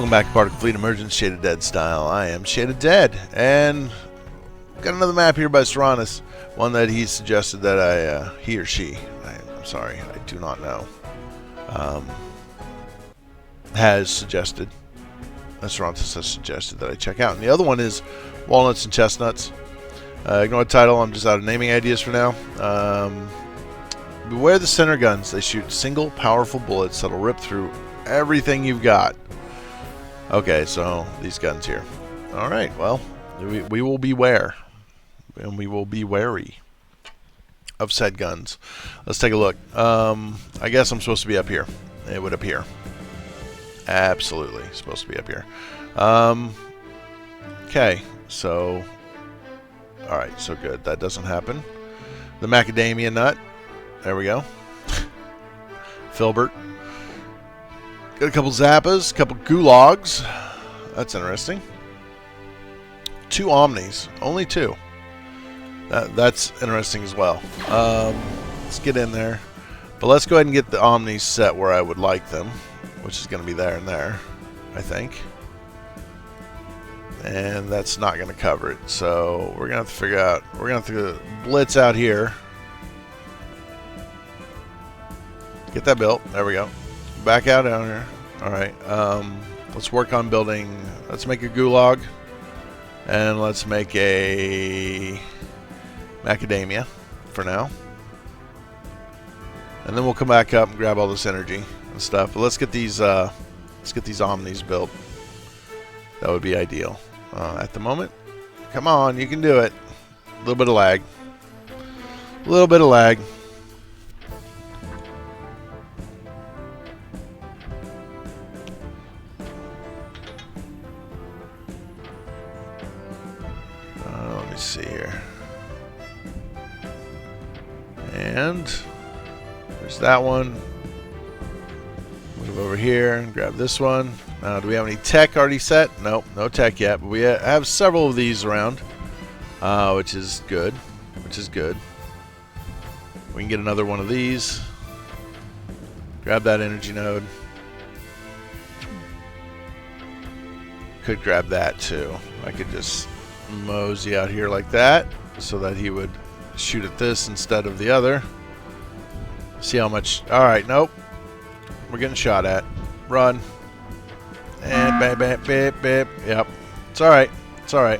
Welcome back to Particulate Emergence, ShadeOfDead style. I am ShadeOfDead, and got another map here by Serranus, one that he suggested that he or she, I'm sorry, I do not know, has suggested, Serranus has suggested that I check out. And the other one is Walnuts and Chestnuts. Ignore the title, I'm just out of naming ideas for now. Beware the center guns. They shoot single powerful bullets that'll rip through everything you've got. Okay, so these guns here. Alright, well, we will beware. And we will be wary of said guns. Let's take a look. I guess I'm supposed to be up here. It would appear. Absolutely supposed to be up here. Okay, so... Alright, so good. That doesn't happen. The macadamia nut. There we go. Filbert. Got a couple Zappas, a couple Gulags. That's interesting. 2 Omnis. Only 2. That's interesting as well. Let's get in there. But let's go ahead and get the Omnis set where I would like them, which is going to be there and there, I think. And that's not going to cover it. So we're going to have to figure out. We're going to have to blitz out here. Get that built. There we go. Back out down here. Alright, let's work on building. Let's make a Gulag. And let's make a macadamia for now. And then we'll come back up and grab all this energy and stuff. But let's get these Omnis built. That would be ideal. At the moment. Come on, you can do it. A little bit of lag. A little bit of lag. Let me see here. And there's that one. Move over here and grab this one. Do we have any tech already set? Nope, no tech yet. But we have several of these around, which is good. Which is good. We can get another one of these. Grab that energy node. Could grab that too. I could just mosey out here like that so that he would shoot at this instead of the other. See how much. Alright, nope. We're getting shot at. Run. And bam, bam, bam, bam. Yep. It's alright. It's alright.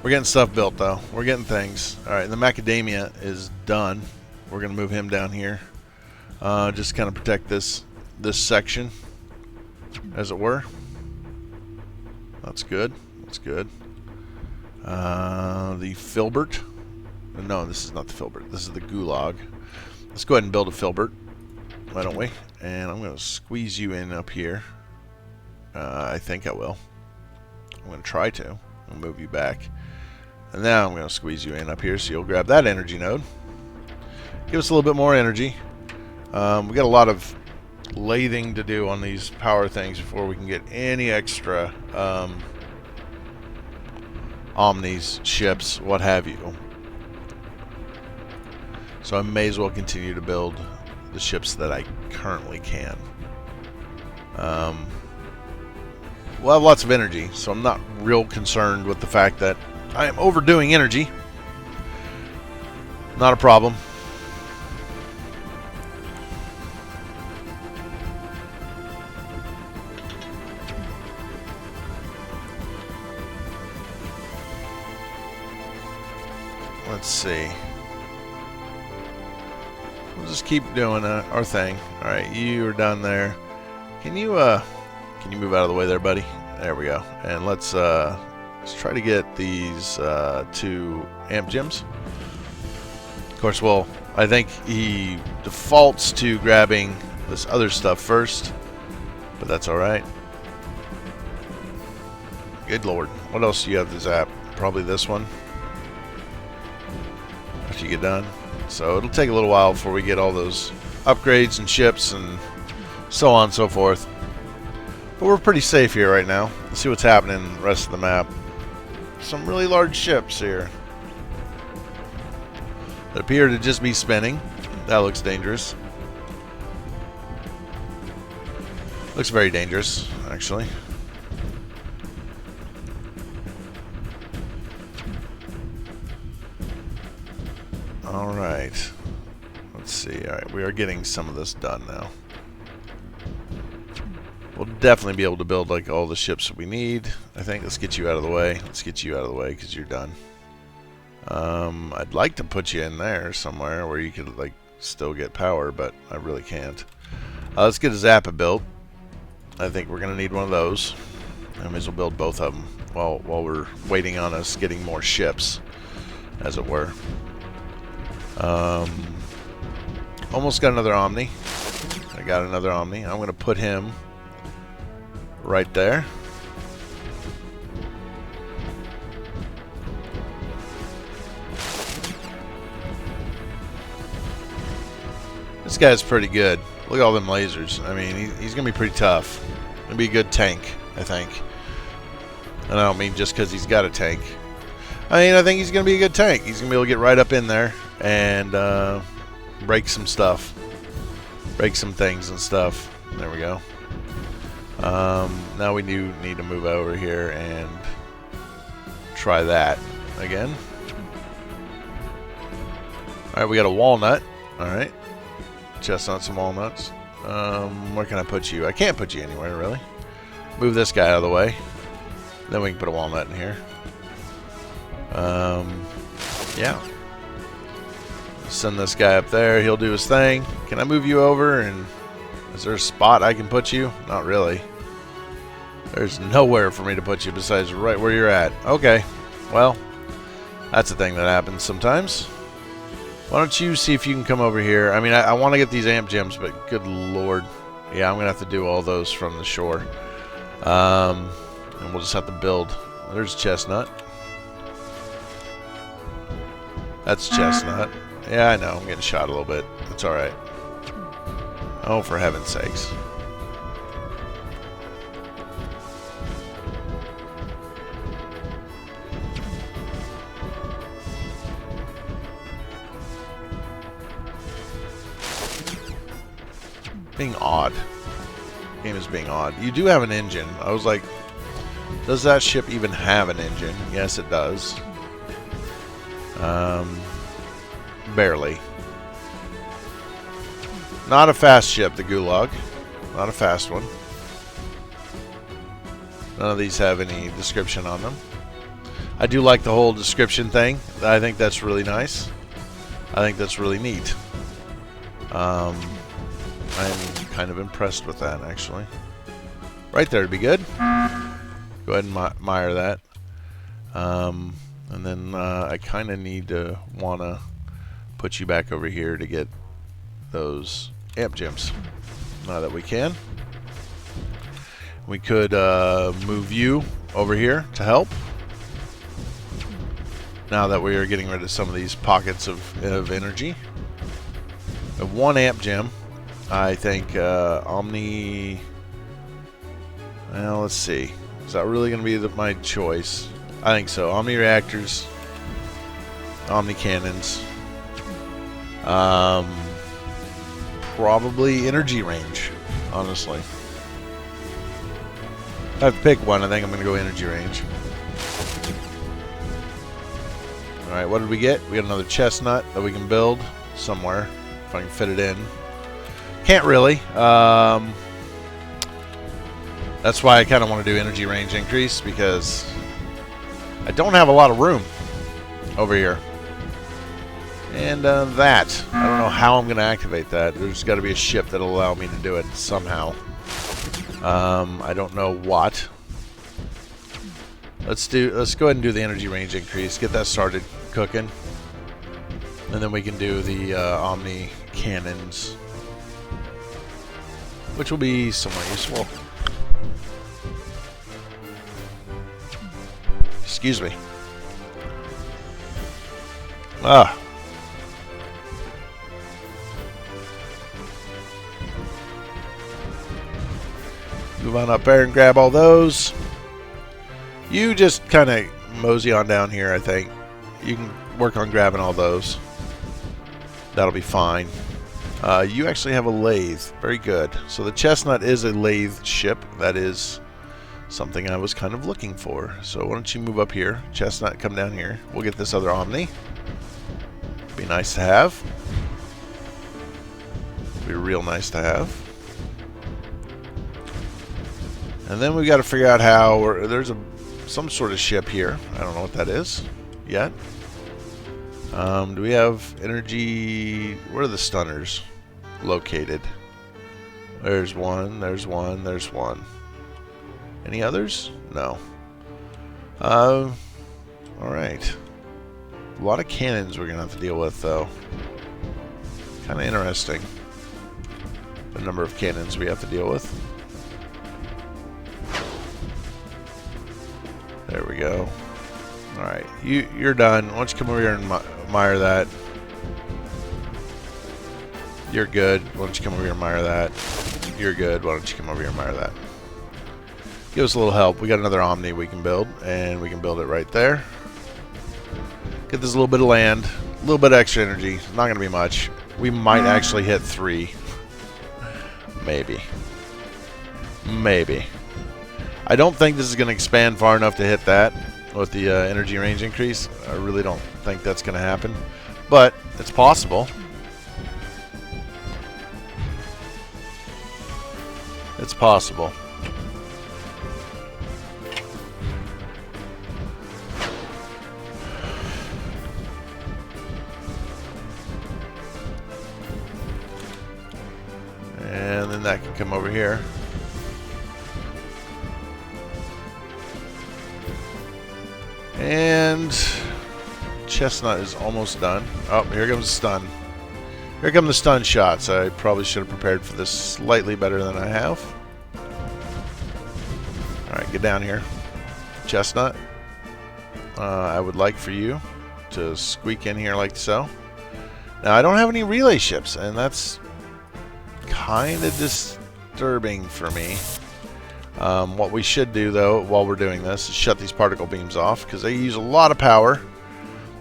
We're getting stuff built though. We're getting things. Alright, the macadamia is done. We're going to move him down here. Just kind of protect this section, as it were. That's good. That's good. The Filbert. No, this is not the Filbert. This is the Gulag. Let's go ahead and build a Filbert. Why don't we? And I'm going to squeeze you in up here. I think I will. I'm going to try to. I'll move you back. And now I'm going to squeeze you in up here so you'll grab that energy node. Give us a little bit more energy. We got a lot of lathing to do on these power things before we can get any extra Omnis, ships, what have you. So I may as well continue to build the ships that I currently can. We'll have lots of energy, so I'm not real concerned with the fact that I am overdoing energy. Not a problem. Let's see. We'll just keep doing our thing. All right, you are done there. Can you move out of the way there, buddy? There we go. And let's try to get these 2 amp gems. Of course, well, I think he defaults to grabbing this other stuff first, but that's all right. Good lord. What else do you have to zap? Probably this one. After you get done. So it'll take a little while before we get all those upgrades and ships and so on and so forth. But we're pretty safe here right now. Let's see what's happening in the rest of the map. Some really large ships here that appear to just be spinning. That looks dangerous. Looks very dangerous, actually. Alright. Let's see. Alright, we are getting some of this done now. We'll definitely be able to build like all the ships that we need. I think. Let's get you out of the way. Let's get you out of the way because you're done. I'd like to put you in there somewhere where you could like still get power, but I really can't. Let's get a Zappa built. I think we're gonna need one of those. I may as well build both of them while we're waiting on us getting more ships, as it were. Almost got another Omni. I got another Omni. I'm gonna put him right there. This guy's pretty good. Look at all them lasers. I mean, he's going to be pretty tough. Going to be a good tank, I think. And I don't mean just because he's got a tank. I mean, I think he's going to be a good tank. He's going to be able to get right up in there and break some stuff. Break some things and stuff. There we go. Now we do need to move over here and try that again. Alright, we got a walnut. Alright. Chestnuts and walnuts. Where can I put you? I can't put you anywhere, really. Move this guy out of the way. Then we can put a walnut in here. Yeah. Send this guy up there. He'll do his thing. Can I move you over? And is there a spot I can put you? Not really. There's nowhere for me to put you besides right where you're at. Okay. Well, that's a thing that happens sometimes. Why don't you see if you can come over here? I mean, I want to get these amp gems, but good lord. Yeah, I'm going to have to do all those from the shore. And we'll just have to build. There's Chestnut. That's Chestnut. Yeah, I know. I'm getting shot a little bit. It's alright. Oh, for heaven's sakes. Being odd. The game is being odd. You do have an engine. I was like, does that ship even have an engine? Yes, it does. Barely. Not a fast ship, the Gulag. Not a fast one. None of these have any description on them. I do like the whole description thing. I think that's really nice. I think that's really neat. I'm kind of impressed with that, actually. Right there would be good. Go ahead and mire that. And then I kind of need to want to put you back over here to get those amp gems. Now that we can. We could move you over here to help. Now that we are getting rid of some of these pockets of energy. We have one amp gem. I think Omni... Well, let's see. Is that really going to be my choice? I think so. Omni reactors. Omni cannons. Probably energy range, honestly. If I have to pick one, I think I'm going to go energy range. Alright, what did we get? We got another chestnut that we can build somewhere, if I can fit it in. Can't really. That's why I kind of want to do energy range increase, because I don't have a lot of room over here. And that. I don't know how I'm going to activate that. There's got to be a ship that'll allow me to do it somehow. I don't know what. Let's go ahead and do the energy range increase. Get that started cooking. And then we can do the Omni cannons, which will be somewhat useful. Excuse me. Ah. Move on up there and grab all those. You just kind of mosey on down here, I think. You can work on grabbing all those. That'll be fine. You actually have a lathe. Very good. So the Chestnut is a lathe ship. That is something I was kind of looking for. So why don't you move up here? Chestnut, come down here. We'll get this other Omni. Be nice to have. Be real nice to have. And then we got to figure out how. There's some sort of ship here. I don't know what that is yet. Do we have energy? Where are the stunners located? There's one. There's one. There's one. Any others? No. All right. A lot of cannons we're gonna have to deal with, though. Kind of interesting. The number of cannons we have to deal with. There we go. Alright, you're done. Why don't you come over here and admire that? You're good. Why don't you come over here and admire that? You're good. Why don't you come over here and admire that? Give us a little help. We got another Omni we can build, and we can build it right there. Get this little bit of land, a little bit of extra energy. Not going to be much. We might actually hit 3. Maybe. Maybe. I don't think this is going to expand far enough to hit that with the energy range increase. I really don't think that's going to happen. But it's possible. It's possible. And then that can come over here. And Chestnut is almost done. Oh, here comes the stun. Here come the stun shots. I probably should have prepared for this slightly better than I have. Alright, get down here. Chestnut. I would like for you to squeak in here like so. Now, I don't have any relay ships, and that's kind of disturbing for me. What we should do, though, while we're doing this, is shut these particle beams off, because they use a lot of power.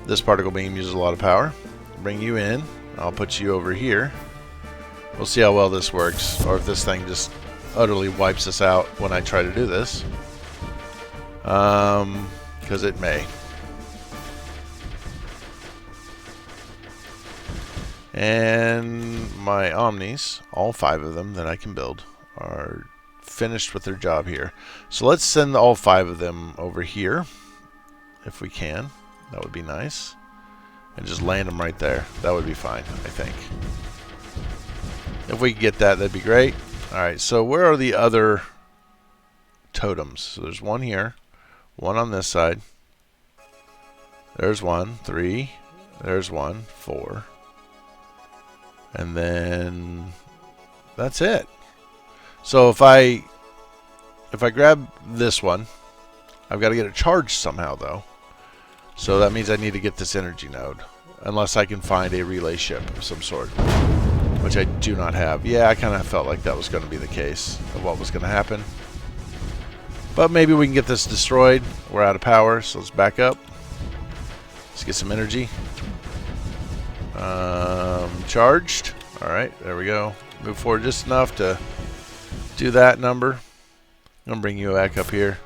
This particle beam uses a lot of power. Bring you in. I'll put you over here. We'll see how well this works, or if this thing just utterly wipes us out when I try to do this. Because it may. And my Omnis, all 5 of them that I can build, are finished with their job here. So let's send all 5 of them over here, if we can. That would be nice. And just land them right there. That would be fine, I think. If we could get that, that'd be great. Alright, so where are the other totems? So there's one here, one on this side. There's one, 3. There's one, 4. And then that's it. So if I grab this one, I've got to get it charged somehow, though. So that means I need to get this energy node, unless I can find a relay ship of some sort, which I do not have. Yeah, I kind of felt like that was going to be the case of what was going to happen. But maybe we can get this destroyed. We're out of power, so let's back up. Let's get some energy. Charged. Alright, there we go. Move forward just enough to do that number. I'm going to bring you back up here.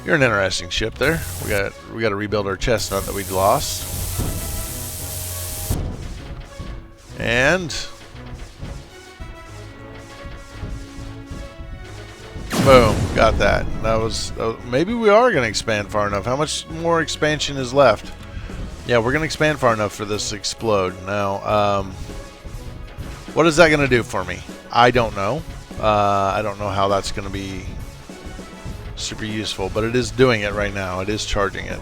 You're an interesting ship there. We got to rebuild our Chestnut that we lost. And boom, got that. That was maybe we are going to expand far enough. How much more expansion is left? Yeah, we're going to expand far enough for this to explode. Now, what is that going to do for me? I don't know. I don't know how that's going to be super useful, but it is doing it right now. It is charging it.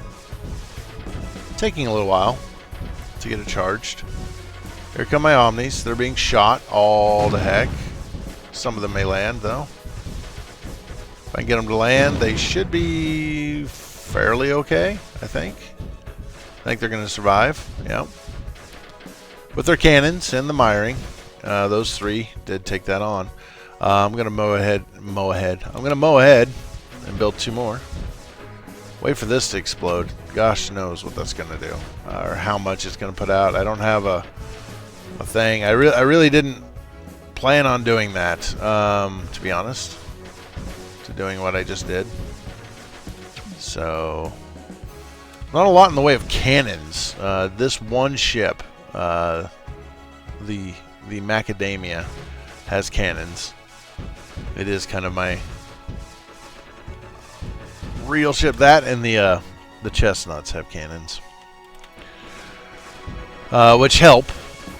Taking a little while to get it charged. Here come my Omnis. They're being shot all the heck. Some of them may land, though. If I can get them to land, they should be fairly okay, I think. I think they're going to survive. Yep. With their cannons and the miring. Those 3 did take that on. I'm going to mow ahead. I'm going to mow ahead and build 2 more. Wait for this to explode. Gosh knows what that's going to do. Or how much it's going to put out. I don't have a a thing. I really didn't plan on doing that, to be honest, to doing what I just did. So, not a lot in the way of cannons. This one ship, the Macadamia, has cannons. It is kind of my real ship. That and the Chestnuts have cannons, which help.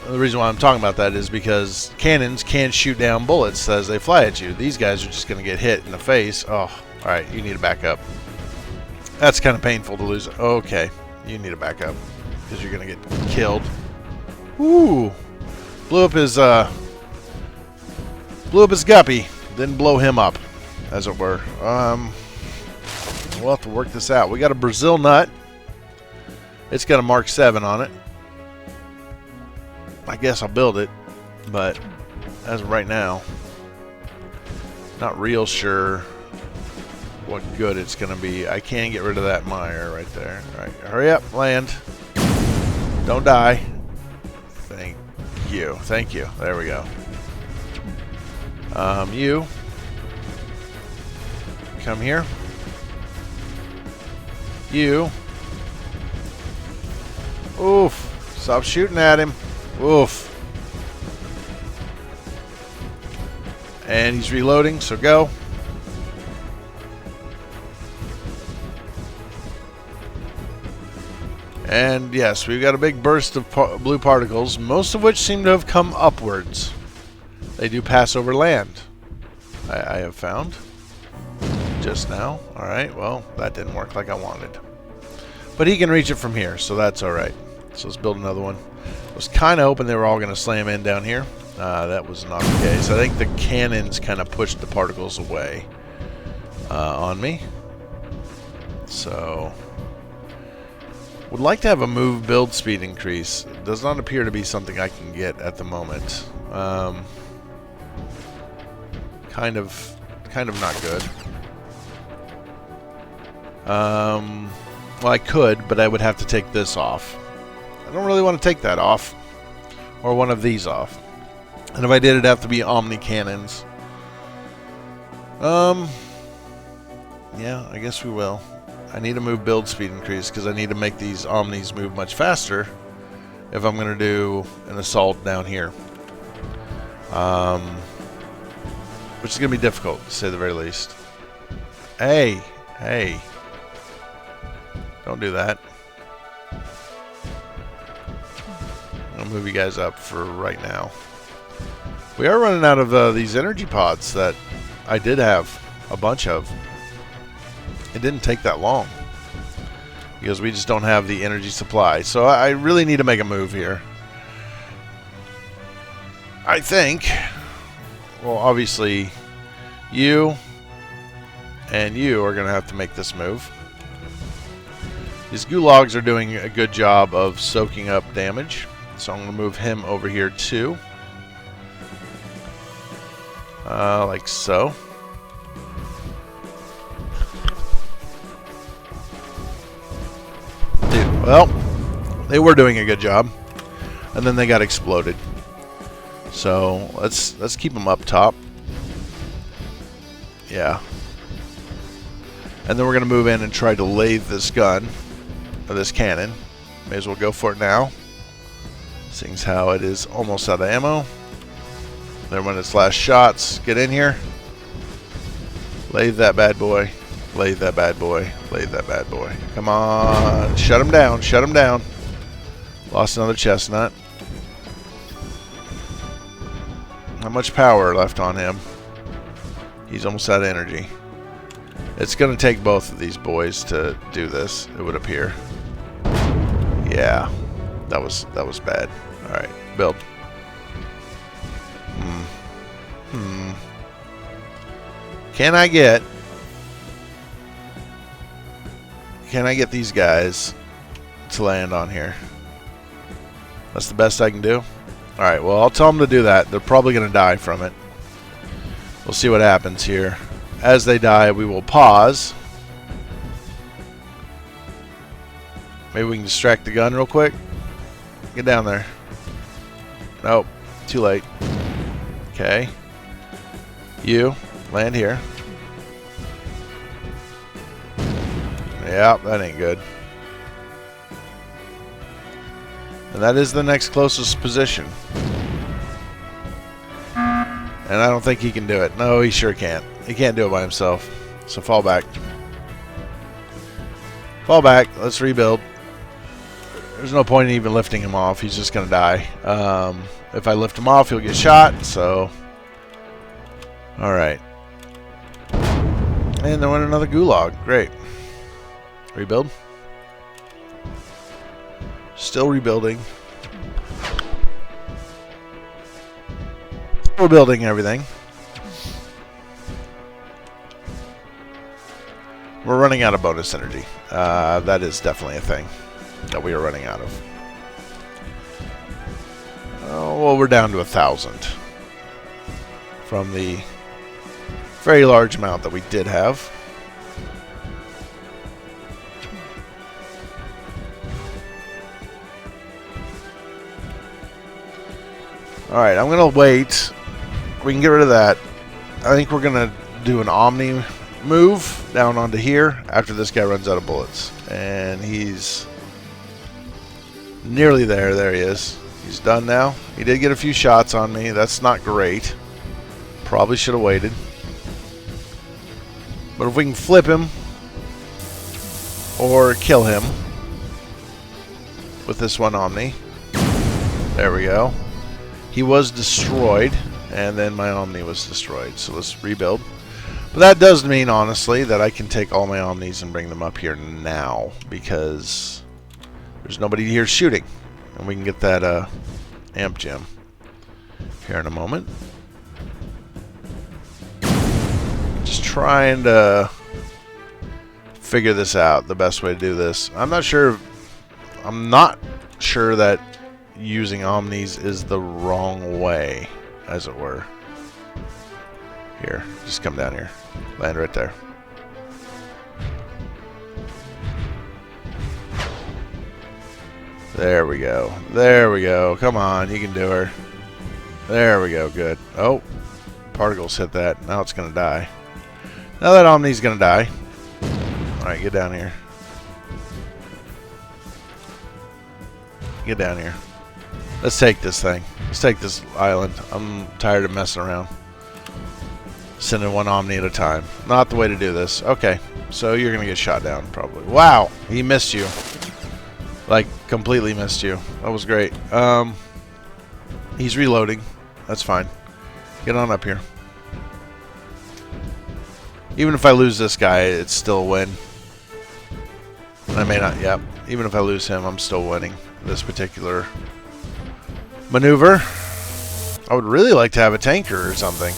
The reason why I'm talking about that is because cannons can shoot down bullets as they fly at you. These guys are just going to get hit in the face. Oh, alright, you need to back up. That's kind of painful to lose. Okay, you need to back up because you're going to get killed. Ooh, blew up his guppy. Didn't blow him up, as it were. We'll have to work this out. We got a Brazil nut. It's got a Mark 7 on it. I guess I'll build it, but as of right now, not real sure what good it's going to be. I can get rid of that mire right there. All right, hurry up, land. Don't die. Thank you. Thank you. There we go. You come here. You. Oof. Stop shooting at him. Oof. And he's reloading, so go. And yes, we've got a big burst of blue particles, most of which seem to have come upwards. They do pass over land, I have found just now. Alright, well, that didn't work like I wanted. But he can reach it from here, so that's alright. So let's build another one. I was kind of hoping they were all going to slam in down here. That was not the case. I think the cannons kind of pushed the particles away on me. So, would like to have a move build speed increase. It does not appear to be something I can get at the moment. Kind of not good. Well, I could, but I would have to take this off. I don't really want to take that off, or one of these off. And if I did, it'd have to be Omni cannons. Yeah, I guess we will. I need to move build speed increase because I need to make these Omnis move much faster if I'm going to do an assault down here. Which is going to be difficult, to say the very least. Hey, hey. Don't do that. I'll move you guys up for right now. We are running out of these energy pods that I did have a bunch of. It didn't take that long because we just don't have the energy supply. So I really need to make a move here. I think, well, obviously you and you are going to have to make this move. These gulags are doing a good job of soaking up damage. So I'm going to move him over here too. Like so. Dude, well, they were doing a good job. And then they got exploded. So let's keep them up top. Yeah. And then we're going to move in and try to lathe this gun. Or this cannon. May as well go for it now. Seeing as how it is almost out of ammo. Then when its last shots, get in here. Lathe that bad boy. Lathe that bad boy. Lathe that bad boy. Come on. Shut him down. Shut him down. Lost another chestnut. Not much power left on him. He's almost out of energy. It's going to take both of these boys to do this, it would appear. Yeah. That was bad. Alright, build. Can I get these guys to land on here? That's the best I can do. Alright, well, I'll tell them to do that. They're probably going to die from it. We'll see what happens here. As they die, we will pause. Maybe we can distract the gun real quick. Get down there. Nope. Too late. Okay. You land here. Yep, that ain't good. And that is the next closest position. And I don't think he can do it. No, he sure can't. He can't do it by himself. So fall back. Fall back. Let's rebuild. There's no point in even lifting him off. He's just going to die. If I lift him off, he'll get shot. So, alright. And then went another gulag. Great. Rebuild. Still rebuilding. Still building everything. We're running out of bonus energy. That is definitely a thing that we are running out of. Oh, well, we're down to 1,000 from the very large amount that we did have. Alright, I'm going to wait. We can get rid of that. I think we're going to do an Omni move down onto here after this guy runs out of bullets. And he's nearly there. There he is. He's done now. He did get a few shots on me. That's not great. Probably should have waited. But if we can flip him or kill him with this one Omni. There we go. He was destroyed, and then my Omni was destroyed. So let's rebuild. But that does mean, honestly, that I can take all my Omnis and bring them up here now, because there's nobody here shooting. And we can get that amp gem here in a moment. Just trying to figure this out, the best way to do this. I'm not sure that using Omnis is the wrong way, as it were. Here, just come down here. Land right there. There we go. There we go. Come on, you can do her. There we go. Good. Oh, particles hit that. Now it's going to die. Now that Omni's going to die. Alright, get down here. Get down here. Let's take this thing. Let's take this island. I'm tired of messing around. Sending one Omni at a time. Not the way to do this. Okay, so you're going to get shot down, probably. Wow, he missed you. Like, completely missed you. That was great. He's reloading. That's fine. Get on up here. Even if I lose this guy, it's still a win. I may not, yep. Even if I lose him, I'm still winning this particular maneuver. I would really like to have a tanker or something.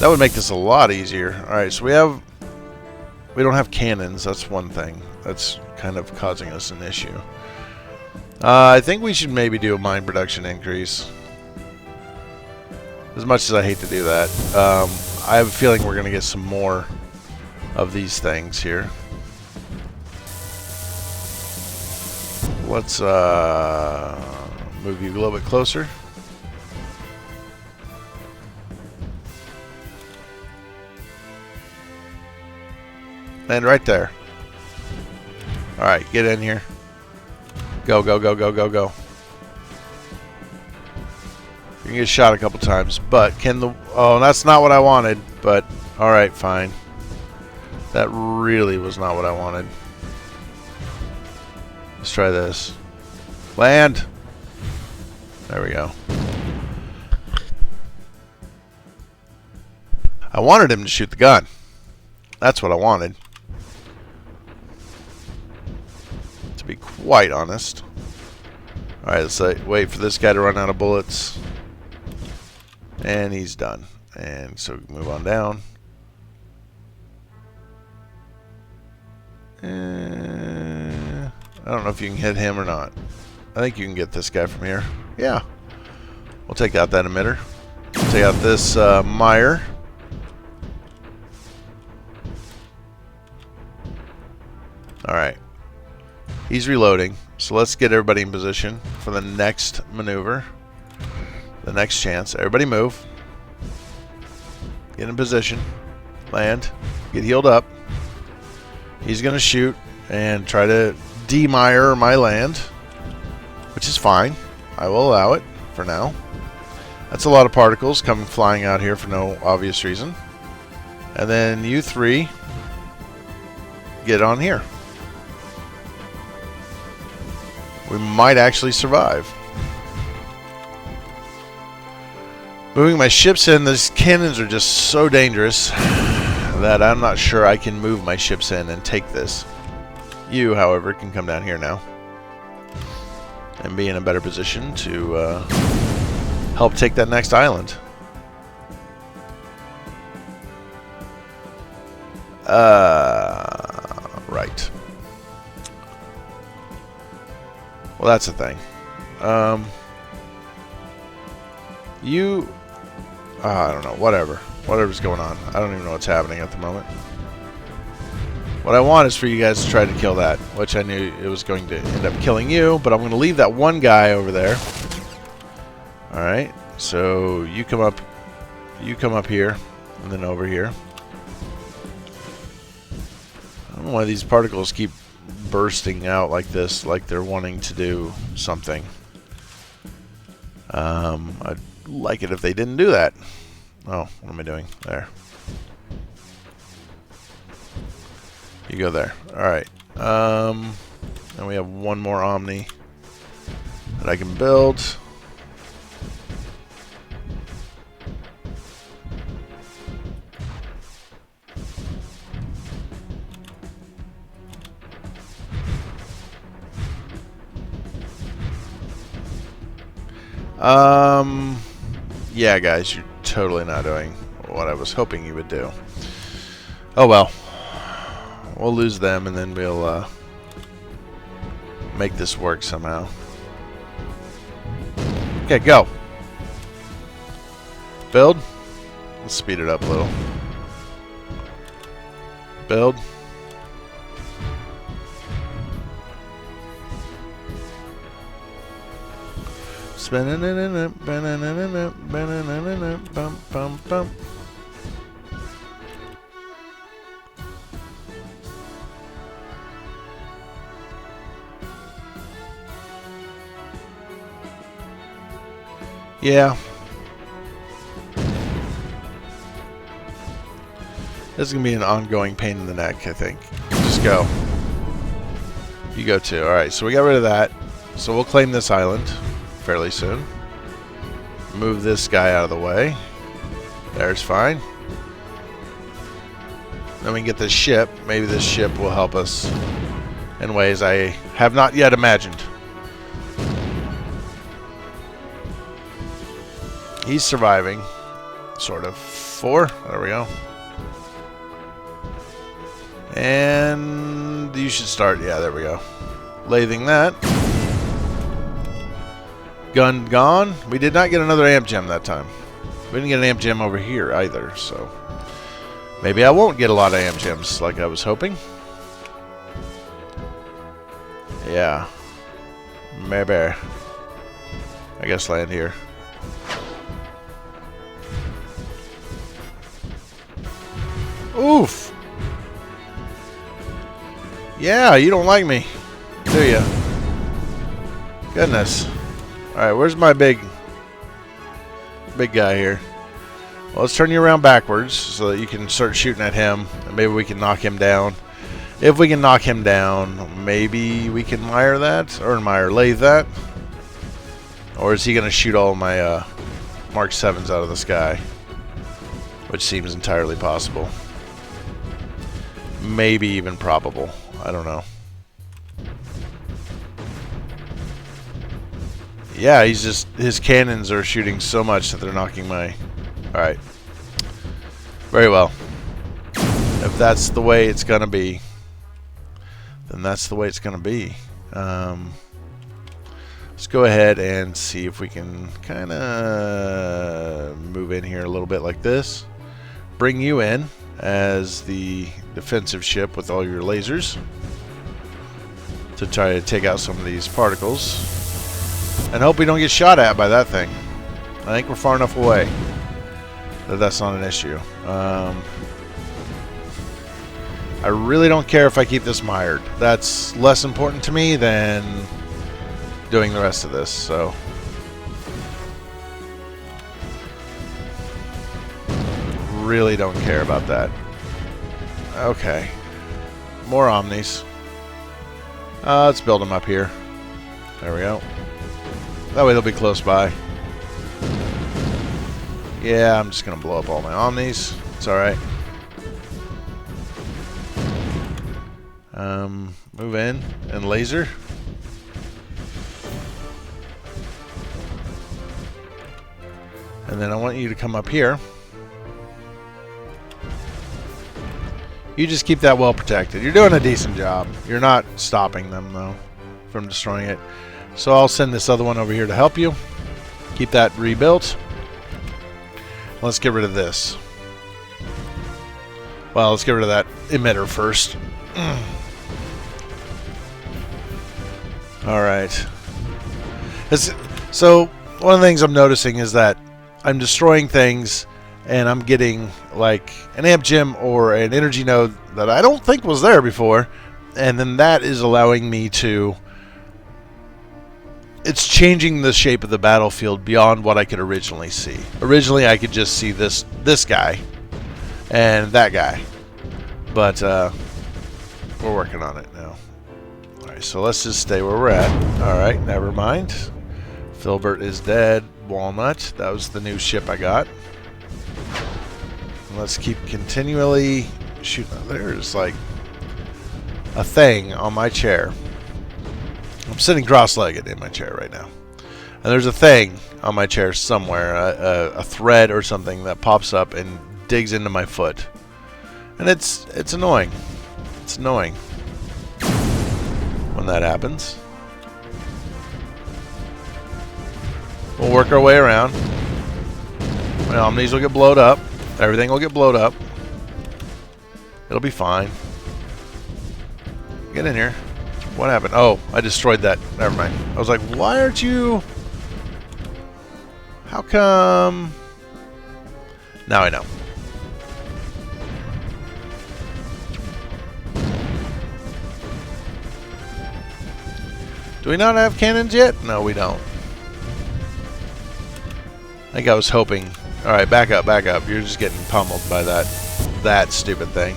That would make this a lot easier. Alright, so we don't have cannons. That's one thing. That's kind of causing us an issue. I think we should maybe do a mine production increase. As much as I hate to do that. I have a feeling we're going to get some more of these things here. Let's move you a little bit closer. And right there. Alright, get in here. Go, go, go, go, go, go. You can get shot a couple times, but can the... Oh, that's not what I wanted, but... Alright, fine. That really was not what I wanted. Let's try this. Land! There we go. I wanted him to shoot the gun. That's what I wanted. To be quite honest. Alright, let's wait for this guy to run out of bullets. And he's done. And so move on down. I don't know if you can hit him or not. I think you can get this guy from here. Yeah. We'll take out that emitter. Take out this mire. Alright. He's reloading. So let's get everybody in position for the next maneuver. The next chance. Everybody move. Get in position. Land. Get healed up. He's going to shoot and try to demire my land, which is fine. I will allow it for now. That's a lot of particles coming flying out here for no obvious reason. And then you three get on here. We might actually survive. Moving my ships in, these cannons are just so dangerous that I'm not sure I can move my ships in and take this. You, however, can come down here now and be in a better position to help take that next island. Right. Well, that's the thing. I don't know. Whatever's going on. I don't even know what's happening at the moment. What I want is for you guys to try to kill that, which I knew it was going to end up killing you, but I'm going to leave that one guy over there. Alright, so you come up here, and then over here. I don't know why these particles keep bursting out like this, like they're wanting to do something. I'd like it if they didn't do that. Oh, what am I doing? There. You go there. Alright. And we have one more Omni that I can build. Yeah, guys, you're totally not doing what I was hoping you would do. Oh well. We'll lose them and then we'll make this work somehow. Okay, go. Build. Let's speed it up a little. Build. Yeah. This is going to be an ongoing pain in the neck, I think. Just go. You go too. Alright, so we got rid of that. So we'll claim this island fairly soon. Move this guy out of the way. There's fine. Then we can get this ship. Maybe this ship will help us in ways I have not yet imagined. He's surviving. Sort of. 4. There we go. And you should start. Yeah, there we go. Lathing that. Gun gone. We did not get another amp gem that time. We didn't get an amp gem over here either, so maybe I won't get a lot of amp gems like I was hoping. Yeah. Maybe. I guess land here. Oof. Yeah, you don't like me, do you? Goodness. Alright, where's my big guy here? Well, let's turn you around backwards so that you can start shooting at him, and maybe we can knock him down. If we can knock him down, maybe we can lathe that. Or is he going to shoot all my Mark 7s out of the sky? Which seems entirely possible. Maybe even probable. I don't know. Yeah, his cannons are shooting so much that they're knocking my... Alright. Very well. If that's the way it's gonna be, then that's the way it's gonna be. Let's go ahead and see if we can kinda move in here a little bit like this. Bring you in as the defensive ship with all your lasers. to try to take out some of these particles. And hope we don't get shot at by that thing. I think we're far enough away that that's not an issue. I really don't care if I keep this mired. That's less important to me than doing the rest of this, so. Really don't care about that. Okay. More omnis. Let's build them up here. There we go. That way they'll be close by. Yeah, I'm just going to blow up all my omnis. It's alright. Move in and laser. And then I want you to come up here. You just keep that well protected. You're doing a decent job. You're not stopping them, though, from destroying it. So I'll send this other one over here to help you. Keep that rebuilt. Let's get rid of this. Well, let's get rid of that emitter first. Alright. So, one of the things I'm noticing is that I'm destroying things and I'm getting like an amp gem or an energy node that I don't think was there before, and then that is allowing me to, it's changing the shape of the battlefield beyond what I could originally see. Originally I could just see this guy and that guy, but we're working on it now. Alright, so let's just stay where we're at. Alright, never mind. Filbert is dead. Walnut, that was the new ship I got. Let's keep continually shooting. There's like a thing on my chair. I'm sitting cross-legged in my chair right now. And there's a thing on my chair somewhere, a thread or something that pops up and digs into my foot. And it's annoying. It's annoying when that happens. We'll work our way around. My omnis will get blowed up. Everything will get blowed up. It'll be fine. Get in here. What happened? Oh, I destroyed that. Never mind. I was like, why aren't you... How come... Now I know. Do we not have cannons yet? No, we don't. I think I was hoping... Alright, back up, back up. You're just getting pummeled by that stupid thing.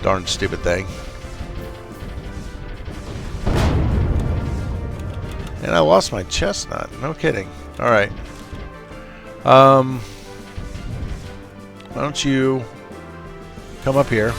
Darn stupid thing. And I lost my chestnut. No kidding. Alright. Why don't you come up here?